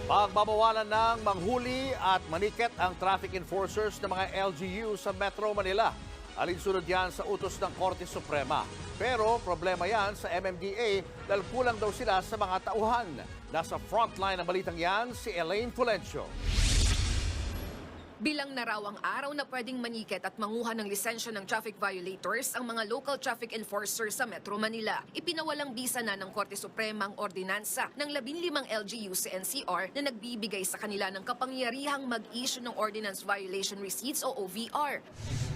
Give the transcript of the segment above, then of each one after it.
Pagbabawalan ng manghuli at maniket ang traffic enforcers ng mga LGU sa Metro Manila. Alinsunod yan sa utos ng Korte Suprema. Pero problema yan sa MMDA dahil kulang daw sila sa mga tauhan. Nasa frontline ng balitang yan si Elaine Fulencio. Bilang na raw ang araw na pwedeng maniket at manguha ng lisensya ng traffic violators ang mga local traffic enforcers sa Metro Manila. Ipinawalang bisa na ng Korte Suprema ang ordinansa ng 15 LGU sa NCR na nagbibigay sa kanila ng kapangyarihang mag-issue ng Ordinance Violation Receipts o OVR.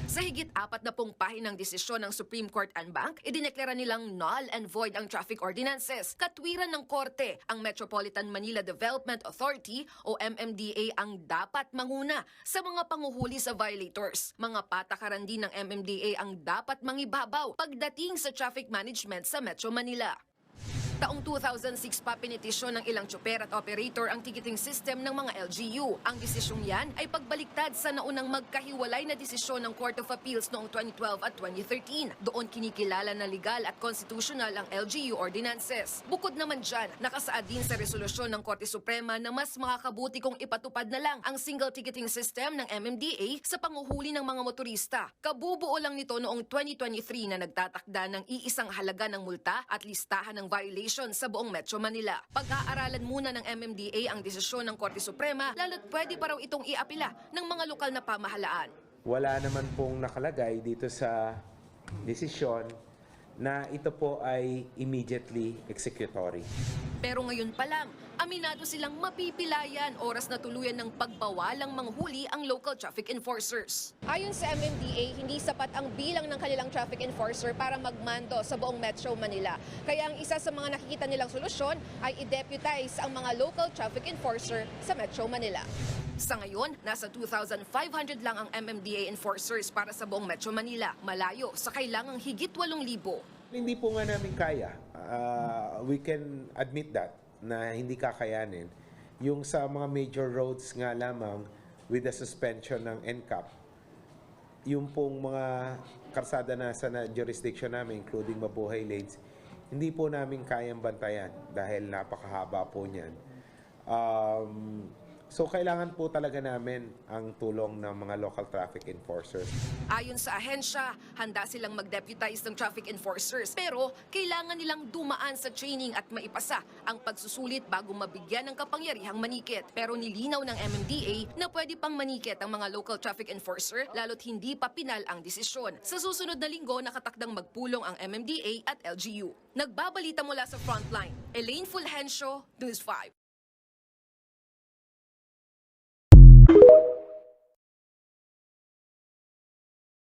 Sa higit 40 pahinang desisyon ng Supreme Court en banc, idineklara nilang null and void ang traffic ordinances. Katwiran ng Korte, ang Metropolitan Manila Development Authority o MMDA ang dapat manguna sa mga panguhuli sa violators. Mga patakaran din ng MMDA ang dapat mangibabaw pagdating sa traffic management sa Metro Manila. Taong 2006 pa pinitisyon ng ilang tsuper at operator ang ticketing system ng mga LGU. Ang desisyong yan ay pagbaliktad sa naunang magkahiwalay na desisyon ng Court of Appeals noong 2012 at 2013. Doon kinikilala na legal at constitutional ang LGU ordinances. Bukod naman dyan, nakasaad din sa resolusyon ng Korte Suprema na mas makakabuti kung ipatupad na lang ang single ticketing system ng MMDA sa panguhuli ng mga motorista. Kabubuo lang nito noong 2023 na nagtatakda ng iisang halaga ng multa at listahan ng violation sa buong Metro Manila. Pag-aaralan muna ng MMDA ang desisyon ng Korte Suprema, lalo't pwede pa raw itong iapila ng mga lokal na pamahalaan. Wala naman pong nakalagay dito sa desisyon na ito po ay immediately executory. Pero ngayon pa lang, aminado silang mapipilayan oras na tuluyan ng pagbawalang manghuli ang local traffic enforcers. Ayon sa MMDA, hindi sapat ang bilang ng kanilang traffic enforcer para magmando sa buong Metro Manila. Kaya ang isa sa mga nakikita nilang solusyon ay i-deputize ang mga local traffic enforcer sa Metro Manila. Sa ngayon, nasa 2,500 lang ang MMDA enforcers para sa buong Metro Manila, malayo sa kailangang higit 8,000. Hindi po nga namin kaya. We can admit that na hindi kakayanin. Yung sa mga major roads nga lamang with the suspension ng NCAP, yung pong mga karsada na sa jurisdiction namin, including mabuhay lanes, hindi po namin kayang bantayan dahil napakahaba po niyan. So kailangan po talaga namin ang tulong ng mga local traffic enforcers. Ayon sa ahensya, handa silang mag-deputize ng traffic enforcers pero kailangan nilang dumaan sa training at maipasa ang pagsusulit bago mabigyan ng kapangyarihang manikit. Pero nilinaw ng MMDA na pwede pang manikit ang mga local traffic enforcer lalo't hindi pa pinal ang desisyon. Sa susunod na linggo, nakatakdang magpulong ang MMDA at LGU. Nagbabalita mula sa Frontline, Elaine Fulgencio, News 5.